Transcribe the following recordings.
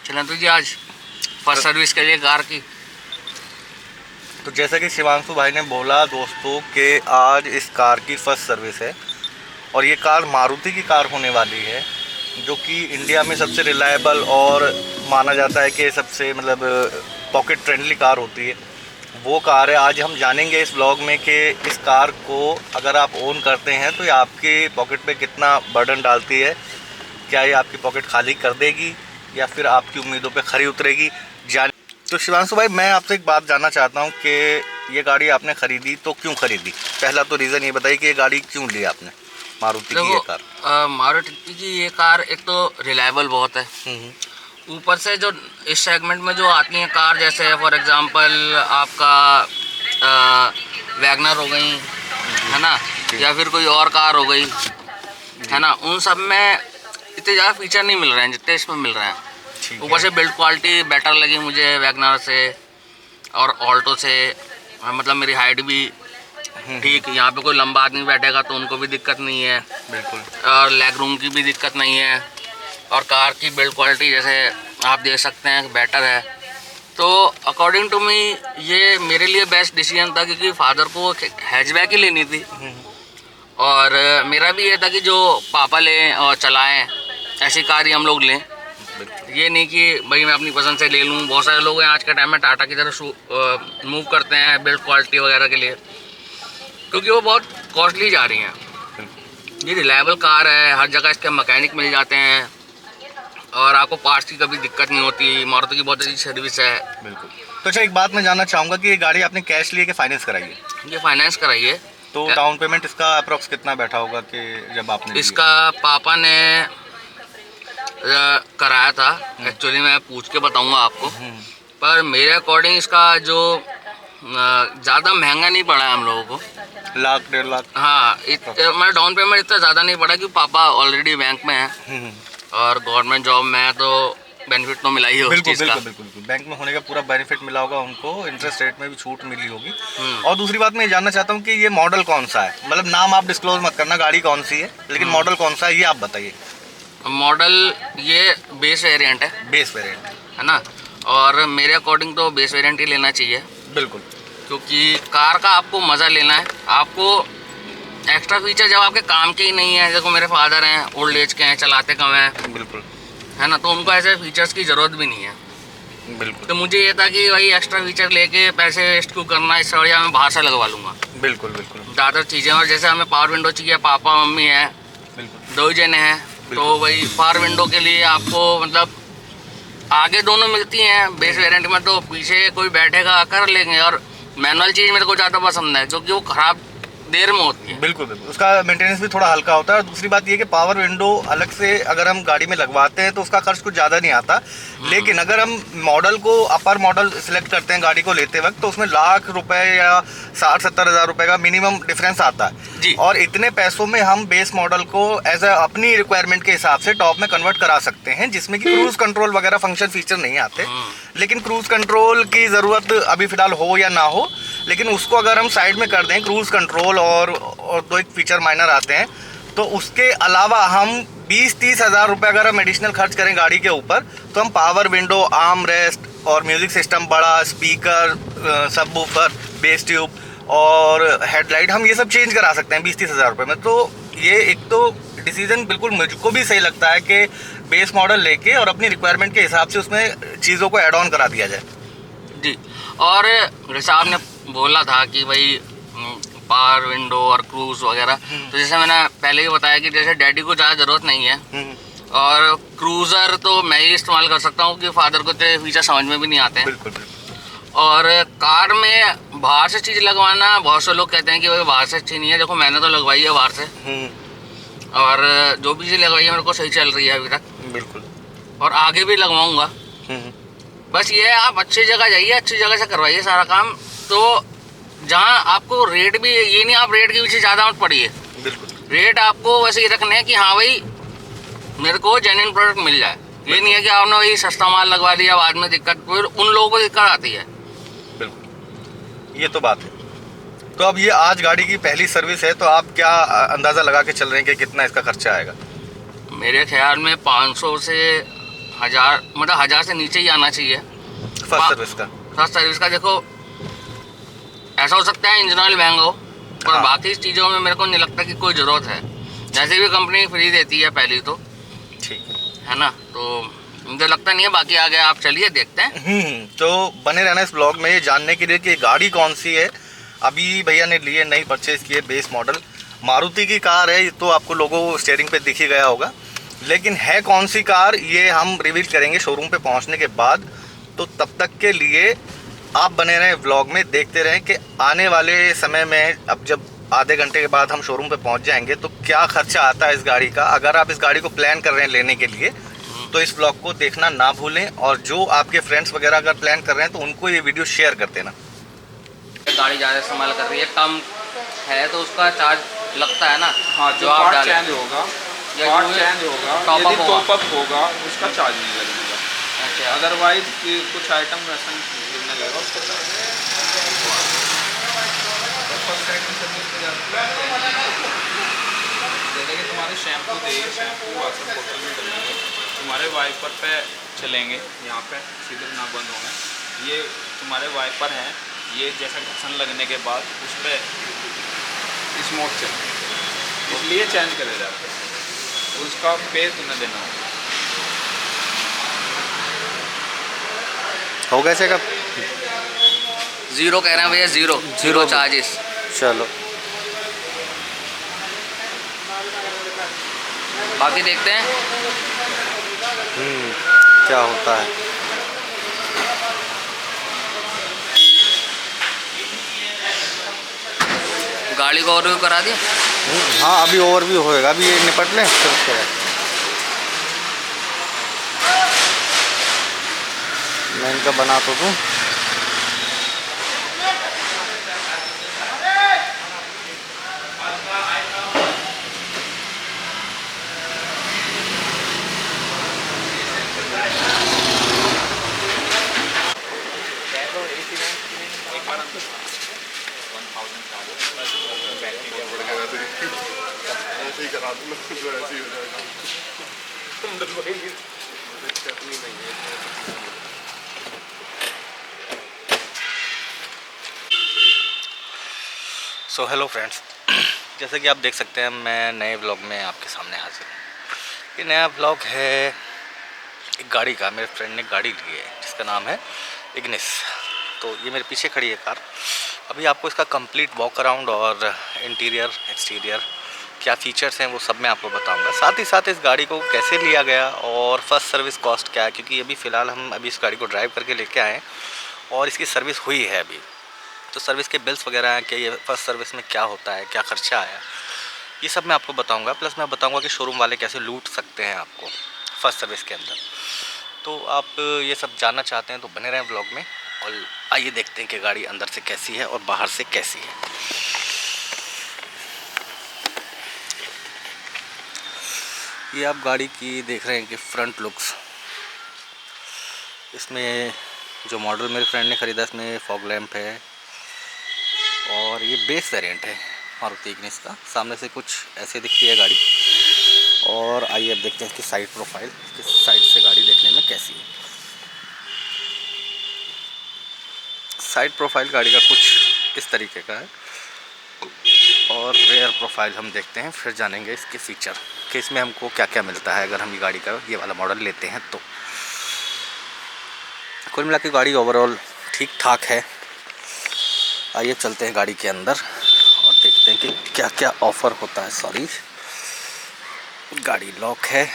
चलें तो जी आज फर्स्ट सर्विस के लिए कार की। तो जैसा कि शिवांशु भाई ने बोला दोस्तों कि आज इस कार की फर्स्ट सर्विस है और ये कार मारुति की कार होने वाली है, जो कि इंडिया में सबसे रिलायबल और माना जाता है कि सबसे पॉकेट फ्रेंडली कार होती है, वो कार है। आज हम जानेंगे इस व्लॉग में कि इस कार को अगर आप ओन करते हैं तो ये आपके पॉकेट पे कितना बर्डन डालती है, क्या ये आपकी पॉकेट खाली कर देगी या फिर आपकी उम्मीदों पे खरी उतरेगी। तो शिवांशु भाई, मैं आपसे एक बात जानना चाहता हूँ कि ये गाड़ी आपने ख़रीदी तो क्यों ख़रीदी? पहला तो रीज़न ये बताइए कि ये गाड़ी क्यों ली आपने, मारुति की ये कार। मारुति की ये कार एक तो रिलायबल बहुत है, ऊपर से जो इस सेगमेंट में जो आती हैं कार, जैसे फॉर एग्जांपल आपका वैगनर हो गई है ना, या फिर कोई और कार हो गई है ना, उन सब में इतने ज़्यादा फीचर नहीं मिल रहे हैं जितने इसमें मिल रहे हैं। ऊपर से बिल्ड क्वालिटी बेटर लगी मुझे वैगनर से और ऑल्टो से, मतलब मेरी हाइट भी ठीक, यहाँ पे कोई लंबा आदमी बैठेगा तो उनको भी दिक्कत नहीं है बिल्कुल, और लेग रूम की भी दिक्कत नहीं है, और कार की बिल्ड क्वालिटी जैसे आप देख सकते हैं बेटर है। तो अकॉर्डिंग टू मी ये मेरे लिए बेस्ट डिसीजन था, क्योंकि फादर को हैचबैक ही लेनी थी और मेरा भी ये था कि जो पापा लें और चलाएं ऐसी कार ही हम लोग लें, ये नहीं कि भाई मैं अपनी पसंद से ले लूँ। बहुत सारे लोग हैं आज के टाइम में टाटा की तरफ मूव करते हैं बिल्ड क्वालिटी वगैरह के लिए, क्योंकि वो बहुत कॉस्टली जा रही हैं। ये रिलायबल कार है, हर जगह इसके मैकेनिक मिल जाते हैं और आपको पार्ट्स की कभी दिक्कत नहीं होती। मारुति की बहुत अच्छी सर्विस है। बिल्कुल। तो अच्छा, एक बात मैं जानना चाहूँगा कि ये गाड़ी आपने कैश लिए कि फाइनेंस कराई है? ये फाइनेंस कराई है। तो डाउन पेमेंट इसका अप्रोक्स कितना बैठा होगा कि जब आपने इसका पापा ने कराया था, एक्चुअली मैं पूछ के बताऊंगा आपको, पर मेरे अकॉर्डिंग इसका जो ज़्यादा महंगा नहीं पड़ा है हम लोगों को, 1,00,000-1,50,000। हाँ, मैं डाउन पेमेंट इतना ज़्यादा नहीं पड़ा क्योंकि पापा ऑलरेडी बैंक में है और गवर्नमेंट जॉब में है, तो बेनिफिट तो मिला ही होगा। बिल्कुल, बैंक में होने का पूरा बेनिफिट मिला होगा उनको, इंटरेस्ट रेट में भी छूट मिली होगी। और दूसरी बात मैं जानना चाहता हूँ कि ये मॉडल कौन सा है, मतलब नाम आप डिस्क्लोज मत करना, गाड़ी कौन सी है, लेकिन मॉडल कौन सा है ये आप बताइए। मॉडल ये बेस वेरिएंट है। बेस वेरिएंट है ना, और मेरे अकॉर्डिंग तो बेस वेरिएंट ही लेना चाहिए। बिल्कुल, क्योंकि कार का आपको मज़ा लेना है, आपको एक्स्ट्रा फीचर जब आपके काम के ही नहीं है, देखो मेरे फादर हैं, ओल्ड एज के हैं, चलाते कम हैं, बिल्कुल है ना, तो उनको ऐसे फीचर्स की ज़रूरत भी नहीं है। बिल्कुल, तो मुझे ये था कि भाई एक्स्ट्रा फीचर लेके पैसे वेस्ट क्यों करना, इससे बढ़िया मैं बाहर से लगवा लूँगा। बिल्कुल ज़्यादा चीज़ें, और जैसे हमें पावर विंडो चाहिए, पापा मम्मी है, बिल्कुल 2 जने हैं, तो भाई पावर विंडो के लिए आपको मतलब आगे दोनों मिलती हैं, बेस वेरिएंट में तो पीछे कोई बैठेगा कर लेंगे। और मैनुअल चीज़ मेरे को ज़्यादा पसंद है क्योंकि वो ख़राब देर में होती है। बिल्कुल, उसका मेंटेनेंस भी थोड़ा हल्का होता है। और दूसरी बात ये कि पावर विंडो अलग से अगर हम गाड़ी में लगवाते हैं तो उसका खर्च कुछ ज़्यादा नहीं आता, लेकिन अगर हम मॉडल को अपर मॉडल सिलेक्ट करते हैं गाड़ी को लेते वक्त तो उसमें लाख रुपए या 60-70 हज़ार रुपये का मिनिमम डिफरेंस आता है जी। और इतने पैसों में हम बेस मॉडल को एज ए अपनी रिक्वायरमेंट के हिसाब से टॉप में कन्वर्ट करा सकते हैं, जिसमें कि क्रूज कंट्रोल वगैरह फंक्शन फीचर नहीं आते। लेकिन क्रूज कंट्रोल की ज़रूरत अभी फ़िलहाल हो या ना हो, लेकिन उसको अगर हम साइड में कर दें, क्रूज कंट्रोल और 2-1 फीचर माइनर आते हैं, तो उसके अलावा हम 20-30 हज़ार रुपये अगर हम एडिशनल खर्च करें गाड़ी के ऊपर तो हम पावर विंडो, आर्म रेस्ट और म्यूज़िक सिस्टम, बड़ा स्पीकर, सबवूफर, बेस ट्यूब और हेडलाइट, हम ये सब चेंज करा सकते हैं 20-30 हज़ार रुपये में। तो ये एक तो डिसीज़न बिल्कुल मुझको भी सही लगता है कि बेस मॉडल लेके और अपनी रिक्वायरमेंट के हिसाब से उसमें चीज़ों को ऐड ऑन करा दिया जाए। जी। और जैसे आपने बोला था कि भाई पावर विंडो और क्रूज वगैरह, तो जैसे मैंने पहले ही बताया कि जैसे डैडी को ज़्यादा ज़रूरत नहीं है और क्रूज़र तो मैं ही इस्तेमाल कर सकता हूँ कि फादर को तो फीचर समझ में भी नहीं आते हैं। बिल्कुल। और कार में बाहर से चीज़ लगवाना, बहुत से लोग कहते हैं कि भाई बाहर से अच्छी नहीं है, देखो मैंने तो लगवाई है बाहर से और जो भी चीज़ लगवाई है मेरे को सही चल रही है अभी तक। बिल्कुल, और आगे भी लगवाऊंगा। बस ये है, आप अच्छी जगह जाइए, अच्छी जगह से करवाइए सारा काम, तो जहाँ आपको रेट भी, ये नहीं आप रेट के पीछे ज़्यादा मत पड़िए। बिल्कुल, रेट आपको वैसे ही रखने हैं कि हाँ भाई मेरे को जेन्युइन प्रोडक्ट मिल जाए। ये नहीं है कि आपने वही सस्ता माल लगवा दिया, बाद में दिक्कत, फिर उन लोगों को दिक्कत आती है। बिल्कुल, ये तो बात है। तो अब ये आज गाड़ी की पहली सर्विस है, तो आप क्या अंदाज़ा लगा के चल रहे हैं कि कितना इसका खर्चा आएगा? मेरे ख्याल में 500 से 1000 मतलब 1000 से नीचे ही आना चाहिए फर्स्ट सर्विस का। फर्स्ट सर्विस का। देखो ऐसा हो सकता है इंजन ऑयल महंगा हो, पर हाँ। बाकी चीज़ों में मेरे को नहीं लगता कि कोई ज़रूरत है। जैसे भी कंपनी फ्री देती है पहली तो, ठीक है ना, तो मुझे लगता नहीं है। बाकी आगे आप चलिए देखते हैं। तो बने रहना इस ब्लॉग में ये जानने के लिए कि गाड़ी कौन सी है। अभी भैया ने लिए नई परचेज की है बेस मॉडल, मारुति की कार है। तो आपको लोगो स्टीयरिंग पे दिख ही गया होगा, लेकिन है कौन सी कार ये हम रिवील करेंगे शोरूम पे पहुंचने के बाद। तो तब तक के लिए आप बने रहें व्लॉग में, देखते रहें कि आने वाले समय में अब जब आधे घंटे के बाद हम शोरूम पे पहुंच जाएंगे तो क्या खर्चा आता है इस गाड़ी का। अगर आप इस गाड़ी को प्लान कर रहे हैं लेने के लिए तो इस ब्लॉग को देखना ना भूलें, और जो आपके फ्रेंड्स वगैरह अगर प्लान कर रहे हैं तो उनको ये वीडियो शेयर कर देना। गाड़ी ज़्यादा इस्तेमाल कर रही है, कम है तो उसका चार्ज लगता है ना। हाँ, जो आप पार्ट डालें चेंज होगा, या पार्ट जो चेंज होगा, टॉप यदि अप होगा। टॉप अप होगा उसका चार्ज नहीं लगेगा। अच्छा, अदरवाइज कुछ आइटम वैसा नहीं लगेगा उसका चार्ज। फर्स्ट सेकंड सर्विस पे जैसे कि तुम्हारे शैम्पू चाहिए, शैम्पू वाटर बोतल में डलेंगे, तुम्हारे वाइपर पे चलेंगे, यहाँ पे सीधे ना बंद होंगे। ये तुम्हारे वाइपर हैं, ये जैसा घर्षण लगने के बाद उस पर स्मूथ चलेंगे, इसलिए चेंज करे जाते हैं। उसका पे तुम्हें देना होगा। हो गया चेकअप? 0 कह रहे हैं भैया, 0 चार्जेस। चलो बाकी देखते हैं क्या होता है। गाड़ी को ओवरव्यू करा दिया। हाँ अभी ओवरव्यू होएगा, अभी ये निपट लें फिर उसके बाद मैं इनका बना तो दूँ। सो हेलो फ्रेंड्स, जैसे कि आप देख सकते हैं मैं नए व्लॉग में आपके सामने हाजिर हूँ। ये नया व्लॉग है एक गाड़ी का। मेरे फ्रेंड ने गाड़ी ली है जिसका नाम है इग्निस। तो ये मेरे पीछे खड़ी है कार। अभी आपको इसका कंप्लीट वॉक अराउंड और इंटीरियर एक्सटीरियर क्या फ़ीचर्स हैं वो सब मैं आपको बताऊंगा। साथ ही साथ इस गाड़ी को कैसे लिया गया और फर्स्ट सर्विस कॉस्ट क्या है, क्योंकि अभी फ़िलहाल हम इस गाड़ी को ड्राइव करके लेके आए और इसकी सर्विस हुई है अभी। तो सर्विस के बिल्स वगैरह हैं कि ये फर्स्ट सर्विस में क्या होता है, क्या खर्चा आया, ये सब मैं आपको बताऊंगा। प्लस मैं बताऊंगा कि शोरूम वाले कैसे लूट सकते हैं आपको फर्स्ट सर्विस के अंदर। तो आप ये सब जानना चाहते हैं तो बने रहें ब्लॉग में, और आइए देखते हैं कि गाड़ी अंदर से कैसी है और बाहर से कैसी है। ये आप गाड़ी की देख रहे हैं कि फ्रंट लुक्स। इसमें जो मॉडल मेरे फ्रेंड ने ख़रीदा इसमें फॉग लैंप है और ये बेस वेरिएंट है मारुति इग्निस का। सामने से कुछ ऐसे दिखती है गाड़ी। और आइए अब देखते हैं इसकी साइड प्रोफाइल, किस साइड से गाड़ी देखने में कैसी है। साइड प्रोफाइल गाड़ी का कुछ इस तरीके का है और रेयर प्रोफाइल हम देखते हैं, फिर जानेंगे इसके फीचर कि इसमें हमको क्या क्या मिलता है अगर हम ये गाड़ी का ये वाला मॉडल लेते हैं तो। कुल मिला के गाड़ी ओवरऑल ठीक ठाक है। आइए चलते हैं गाड़ी के अंदर और देखते हैं कि क्या क्या ऑफ़र होता है। सॉरी, गाड़ी लॉक है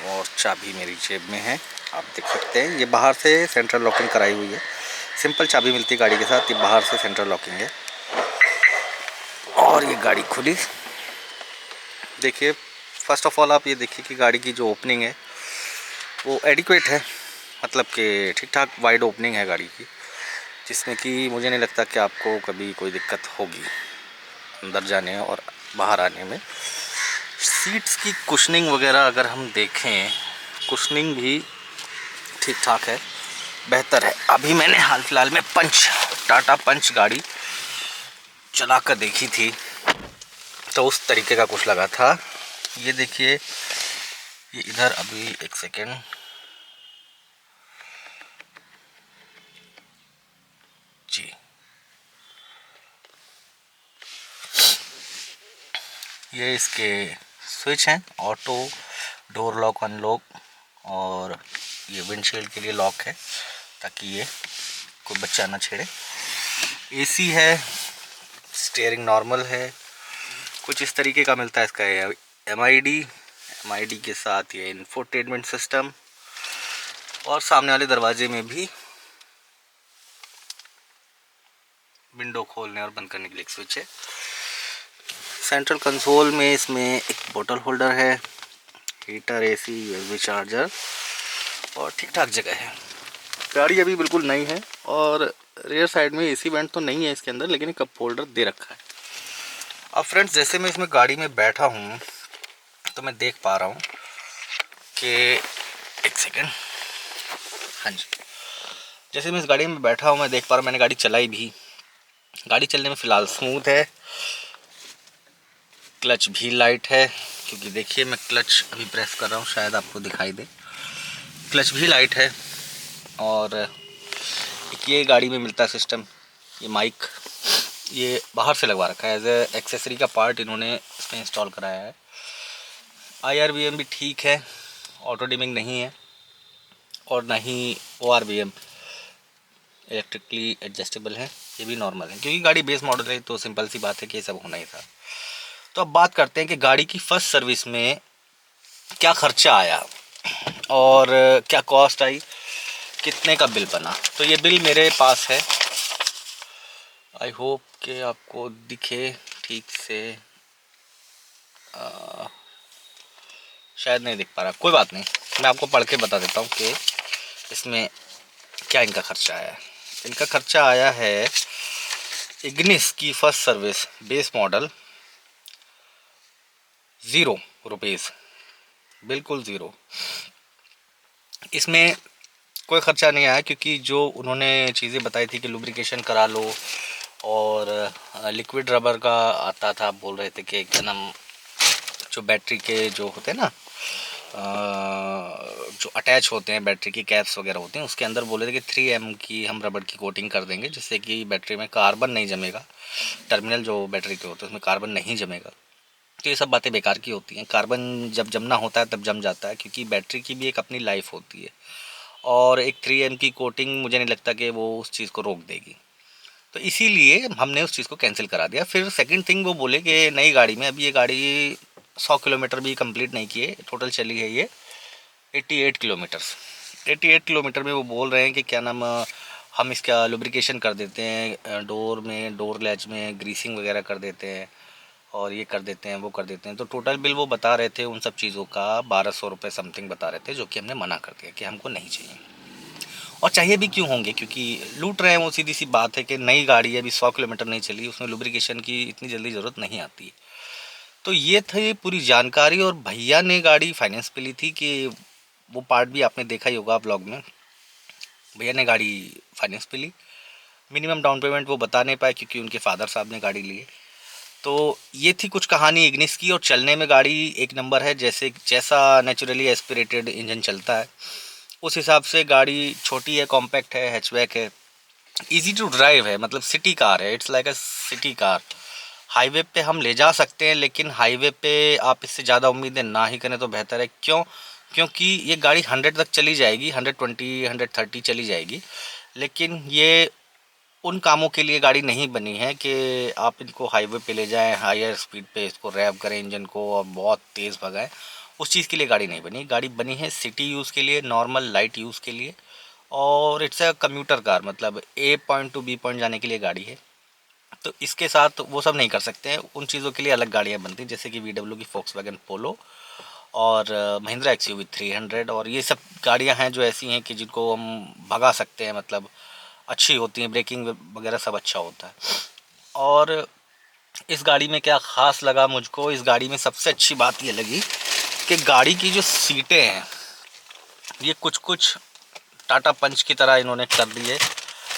और चाबी मेरी जेब में है, आप देख सकते हैं। ये बाहर से सेंट्रल लॉकिंग कराई हुई है, सिंपल चाबी मिलती है गाड़ी के साथ। ये बाहर से सेंट्रल लॉकिंग है और ये गाड़ी खुली। देखिए फर्स्ट ऑफ ऑल आप ये देखिए कि गाड़ी की जो ओपनिंग है वो एडिक्वेट है, मतलब कि ठीक ठाक वाइड ओपनिंग है गाड़ी की, जिसमें कि मुझे नहीं लगता कि आपको कभी कोई दिक्कत होगी अंदर जाने और बाहर आने में। सीट्स की कुशनिंग वगैरह अगर हम देखें, कुशनिंग भी ठीक ठाक है, बेहतर है। अभी मैंने हाल फिलहाल में टाटा पंच गाड़ी चला कर देखी थी तो उस तरीके का कुछ लगा था। ये देखिए, ये इधर अभी एक सेकेंड, ये इसके स्विच हैं, ऑटो, डोर लॉक, अनलॉक, और ये विंडशील्ड के लिए लॉक है ताकि ये कोई बच्चा ना छेड़े। एसी है, स्टीयरिंग नॉर्मल है, कुछ इस तरीके का मिलता है इसका एमआईडी के साथ ये इंफोटेनमेंट सिस्टम, और सामने वाले दरवाजे में भी विंडो खोलने और बंद करने के लिए एक स्विच है। सेंट्रल कंसोल में इसमें एक बोतल होल्डर है, हीटर, एसी, यूएसबी चार्जर, और ठीक ठाक जगह है। गाड़ी अभी बिल्कुल नई है, और रियर साइड में एसी वेंट तो नहीं है इसके अंदर, लेकिन कप होल्डर दे रखा है। अब फ्रेंड्स, जैसे मैं इसमें गाड़ी में बैठा हूँ तो मैं देख पा रहा हूँ कि एक सेकेंड, हाँ जी, जैसे मैं इस गाड़ी में बैठा हूँ मैं देख पा रहा हूँ, मैंने गाड़ी चलाई भी, गाड़ी चलने में फ़िलहाल स्मूथ है। क्लच भी लाइट है, क्योंकि देखिए मैं क्लच अभी प्रेस कर रहा हूँ, शायद आपको दिखाई दे, क्लच भी लाइट है। और एक ये गाड़ी में मिलता है सिस्टम, ये माइक, ये बाहर से लगवा रखा है, एज ए एक्सेसरी का पार्ट इन्होंने इसमें इंस्टॉल कराया है। IRBM भी ठीक है, ऑटो डिमिंग नहीं है, और ना ही ORBM, इलेक्ट्रिकली एडजस्टेबल है, ये भी नॉर्मल है, क्योंकि गाड़ी बेस मॉडल है तो सिंपल सी बात है कि ये सब होना ही था। तो अब बात करते हैं कि गाड़ी की फर्स्ट सर्विस में क्या खर्चा आया और क्या कॉस्ट आई, कितने का बिल बना। तो ये बिल मेरे पास है, आई होप कि आपको दिखे ठीक से, शायद नहीं दिख पा रहा, कोई बात नहीं, मैं आपको पढ़ के बता देता हूँ कि इसमें क्या इनका खर्चा आया है। इनका खर्चा आया है इग्निस की first service base model, 0 rupees, बिल्कुल 0। इसमें कोई ख़र्चा नहीं आया, क्योंकि जो उन्होंने चीज़ें बताई थी कि लुब्रिकेशन करा लो, और लिक्विड रबर का आता था, बोल रहे थे कि क्या नाम, जो बैटरी के जो होते हैं ना, जो अटैच होते हैं, बैटरी की कैप्स वगैरह होते हैं, उसके अंदर बोले थे कि 3M की हम रबर की कोटिंग कर देंगे, जिससे कि बैटरी में कार्बन नहीं जमेगा, टर्मिनल जो बैटरी के होते हैं उसमें कार्बन नहीं जमेगा। तो ये सब बातें बेकार की होती हैं, कार्बन जब जमना होता है तब जम जाता है, क्योंकि बैटरी की भी एक अपनी लाइफ होती है, और एक 3M की कोटिंग मुझे नहीं लगता कि वो उस चीज़ को रोक देगी। तो इसीलिए हमने उस चीज़ को कैंसिल करा दिया। फिर सेकंड थिंग, वो बोले कि नई गाड़ी में, अभी ये गाड़ी 100 किलोमीटर भी कंप्लीट नहीं किए, टोटल चली है ये 88 किलोमीटर्स। 88 किलोमीटर में वो बोल रहे हैं कि क्या नाम, हम इसका लुब्रिकेशन कर देते हैं, डोर में, डोर लैच में ग्रीसिंग वगैरह कर देते हैं, और ये कर देते हैं, वो कर देते हैं। तो टोटल बिल वो बता रहे थे उन सब चीज़ों का 1200 रुपये समथिंग बता रहे थे, जो कि हमने मना कर दिया कि हमको नहीं चाहिए, और चाहिए भी क्यों होंगे, क्योंकि लूट रहे हैं वो, सीधी सी बात है कि नई गाड़ी है, अभी 100 किलोमीटर नहीं चली, उसमें लुब्रिकेशन की इतनी जल्दी ज़रूरत नहीं आती है। तो ये थी पूरी जानकारी, और भैया ने गाड़ी फाइनेंस पे ली थी, कि वो पार्ट भी आपने देखा ही होगा व्लॉग में, भैया ने गाड़ी फाइनेंस पे ली। मिनिमम डाउन पेमेंट वो बता नहीं पाए, क्योंकि उनके फादर साहब ने गाड़ी ली है। तो ये थी कुछ कहानी इग्निस की, और चलने में गाड़ी एक नंबर है, जैसा नेचुरली एस्पिरेटेड इंजन चलता है उस हिसाब से। गाड़ी छोटी है, कॉम्पैक्ट है, हैचबैक है, इजी टू ड्राइव है, मतलब सिटी कार है, it's like a city car. Highway पे हम ले जा सकते हैं, लेकिन हाईवे पे आप इससे ज़्यादा उम्मीदें ना ही करें तो बेहतर है। क्योंकि ये गाड़ी 100 तक चली जाएगी, 120, 130 चली जाएगी, लेकिन ये उन कामों के लिए गाड़ी नहीं बनी है कि आप इनको हाईवे पे ले जाएं, हायर स्पीड पे इसको रैव करें इंजन को और बहुत तेज़ भगाएं। उस चीज़ के लिए गाड़ी नहीं बनी। गाड़ी बनी है सिटी यूज़ के लिए, नॉर्मल लाइट यूज़ के लिए, और इट्स अ कम्यूटर कार, मतलब A point two B point जाने के लिए गाड़ी है। तो इसके साथ वो सब नहीं कर सकते हैं, उन चीज़ों के लिए अलग गाड़ियाँ बनती हैं, जैसे कि VW की Volkswagen पोलो और महिंद्रा XUV 300, और ये सब गाड़ियाँ हैं जो ऐसी हैं कि जिनको हम भगा सकते हैं, मतलब अच्छी होती हैं, ब्रेकिंग वगैरह सब अच्छा होता है। और इस गाड़ी में क्या ख़ास लगा मुझको, इस गाड़ी में सबसे अच्छी बात ये लगी कि गाड़ी की जो सीटें हैं ये कुछ टाटा पंच की तरह इन्होंने कर दी है।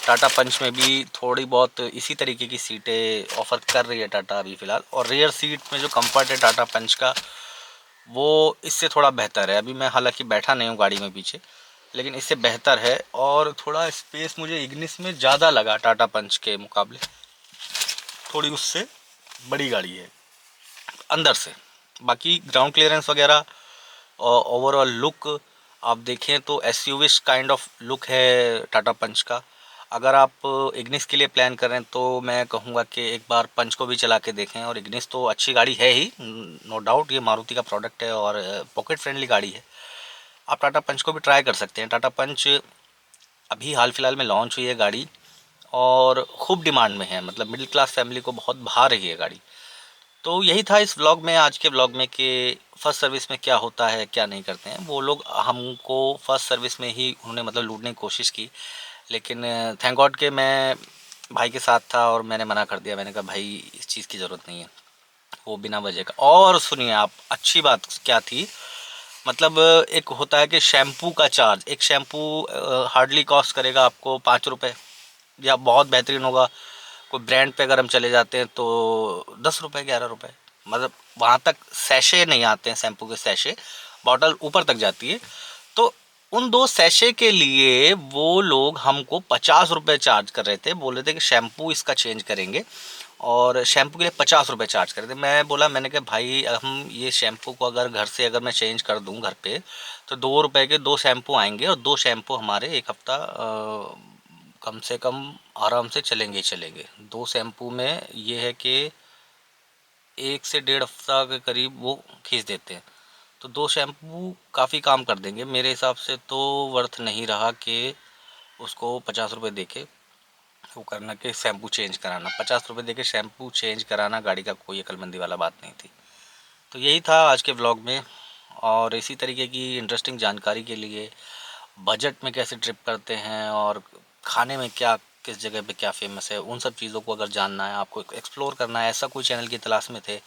टाटा पंच में भी थोड़ी बहुत इसी तरीके की सीटें ऑफ़र कर रही है टाटा अभी फ़िलहाल, और रियर सीट में जो कंफर्ट है टाटा पंच का वो इससे थोड़ा बेहतर है। अभी मैं हालांकि बैठा नहीं हूँ गाड़ी में पीछे, लेकिन इससे बेहतर है, और थोड़ा स्पेस मुझे इग्निस में ज़्यादा लगा टाटा पंच के मुकाबले, थोड़ी उससे बड़ी गाड़ी है। अंदर से। बाकी ग्राउंड क्लियरेंस वगैरह और ओवरऑल लुक आप देखें तो एसयूवी काइंड ऑफ लुक है टाटा पंच का। अगर आप इग्निस के लिए प्लान करें तो मैं कहूँगा कि एक बार पंच को भी चला के देखें। और इग्निस तो अच्छी गाड़ी है ही, नो डाउट, ये मारुति का प्रोडक्ट है और पॉकेट फ्रेंडली गाड़ी है। आप टाटा पंच को भी ट्राई कर सकते हैं। टाटा पंच अभी हाल फिलहाल में लॉन्च हुई है गाड़ी और खूब डिमांड में है, मतलब मिडिल क्लास फैमिली को बहुत भा रही है गाड़ी। तो यही था इस व्लॉग में, आज के व्लॉग में, कि फ़र्स्ट सर्विस में क्या होता है क्या नहीं करते हैं। वो लोग हमको फ़र्स्ट सर्विस में ही उन्होंने मतलब लूटने की कोशिश की, लेकिन थैंक गॉड के मैं भाई के साथ था और मैंने मना कर दिया। मैंने कहा भाई इस चीज़ की ज़रूरत नहीं है, वो बिना वजह का। और सुनिए आप, अच्छी बात क्या थी, मतलब एक होता है कि शैम्पू का चार्ज, एक शैम्पू हार्डली कॉस्ट करेगा आपको 5 रुपये, या बहुत बेहतरीन होगा कोई ब्रांड पे अगर हम चले जाते हैं तो 10 रुपये 11 रुपये, मतलब वहाँ तक सैशे नहीं आते हैं, शैम्पू के सैशे, बॉटल ऊपर तक जाती है। तो उन 2 सैशे के लिए वो लोग हमको 50 रुपये चार्ज कर रहे थे, बोल रहे थे कि शैम्पू इसका चेंज करेंगे और शैम्पू के लिए 50 रुपये चार्ज कर रहे थे। मैं बोला, मैंने कहा भाई हम ये शैम्पू को अगर घर से अगर मैं चेंज कर दूं घर पे तो 2 रुपये के 2 शैम्पू आएंगे और 2 शैम्पू हमारे एक हफ़्ता कम से कम आराम से चलेंगे ही चलेंगे। 2 शैम्पू में ये है कि 1 से 1.5 हफ्ता के करीब वो खींच देते हैं। तो 2 शैम्पू काफ़ी काम कर देंगे मेरे हिसाब से। तो वर्थ नहीं रहा कि उसको 50 रुपये दे के वो करना कि शैम्पू चेंज कराना। 50 रुपये दे के शैम्पू चेंज कराना गाड़ी का कोई अक्लमंदी वाला बात नहीं थी। तो यही था आज के व्लॉग में। और इसी तरीके की इंटरेस्टिंग जानकारी के लिए, बजट में कैसे ट्रिप करते हैं और खाने में क्या, किस जगह पे क्या फ़ेमस है, उन सब चीज़ों को अगर जानना है, आपको एक्सप्लोर करना है, ऐसा कोई चैनल की तलाश में थे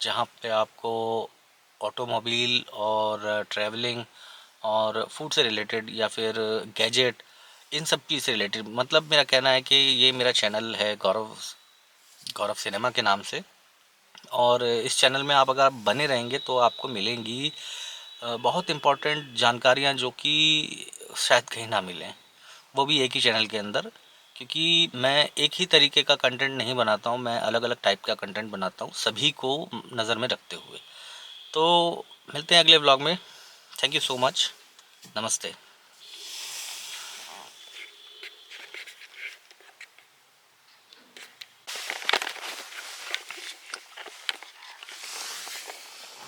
जहाँ पे आपको ऑटोमोबाइल और ट्रैवलिंग और फूड से रिलेटेड या फिर गैजेट, इन सब चीज़ से रिलेटेड, मतलब मेरा कहना है कि ये मेरा चैनल है गौरव सिनेमा के नाम से। और इस चैनल में आप अगर बने रहेंगे तो आपको मिलेंगी बहुत इम्पोर्टेंट जानकारियाँ जो कि शायद कहीं ना मिलें, वो भी एक ही चैनल के अंदर। क्योंकि मैं एक ही तरीके का कंटेंट नहीं बनाता हूँ, मैं अलग अलग टाइप का कंटेंट बनाता हूँ, सभी को नज़र में रखते हुए। तो मिलते हैं अगले व्लॉग में। Thank you so much. नमस्ते।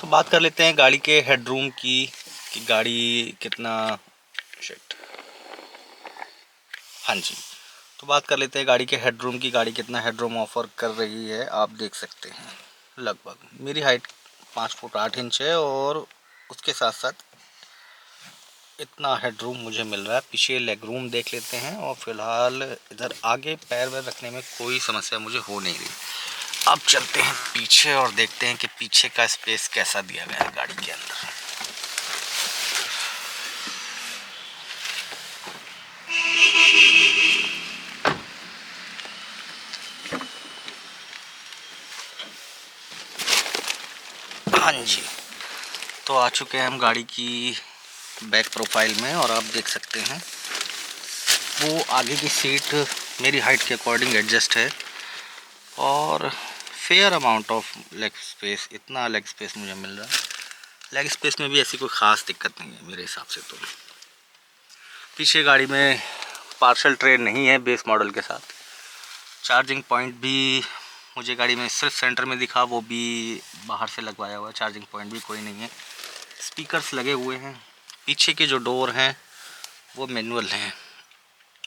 तो बात कर लेते हैं गाड़ी के हेडरूम की, कि गाड़ी कितना, शिट, हाँ जी, तो बात कर लेते हैं गाड़ी के हेडरूम की। गाड़ी कितना हेडरूम ऑफ़र कर रही है आप देख सकते हैं। लगभग मेरी हाइट 5 फुट 8 इंच है और उसके साथ साथ इतना हेडरूम मुझे मिल रहा है। पीछे लेग रूम देख लेते हैं और फिलहाल इधर आगे पैर वैर रखने में कोई समस्या मुझे हो नहीं रही। अब चलते हैं पीछे और देखते हैं कि पीछे का स्पेस कैसा दिया गया है गाड़ी के अंदर। हाँ जी, तो आ चुके हैं हम गाड़ी की बैक प्रोफाइल में और आप देख सकते हैं वो आगे की सीट मेरी हाइट के अकॉर्डिंग एडजस्ट है और fair amount of leg space, इतना लेग स्पेस मुझे मिल रहा है। लेग स्पेस में भी ऐसी कोई ख़ास दिक्कत नहीं है मेरे हिसाब से। तो पीछे गाड़ी में पार्सल ट्रे नहीं है बेस मॉडल के साथ। चार्जिंग पॉइंट भी मुझे गाड़ी में सिर्फ सेंटर में दिखा, वो भी बाहर से लगवाया हुआ है, चार्जिंग पॉइंट भी कोई नहीं है। स्पीकर्स लगे हुए हैं। पीछे के जो डोर हैं वो मैनुअल हैं,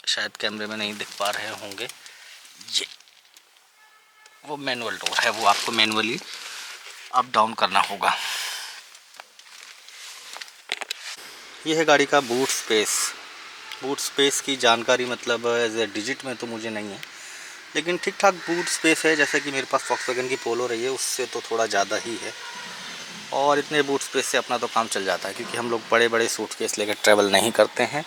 शायद कैमरे में नहीं दिख पा रहे होंगे, ये वो मैनुअल डोर है, वो आपको मैनुअली अप डाउन करना होगा। ये है गाड़ी का बूट स्पेस। बूट स्पेस की जानकारी मतलब एज ए डिजिट में तो मुझे नहीं है, लेकिन ठीक ठाक बूट स्पेस है। जैसे कि मेरे पास वॉक्सवैगन की पोलो रही है, उससे तो थोड़ा ज़्यादा ही है। और इतने बूट स्पेस से अपना तो काम चल जाता है, क्योंकि हम लोग बड़े बड़े सूटकेस लेकर ट्रैवल नहीं करते हैं।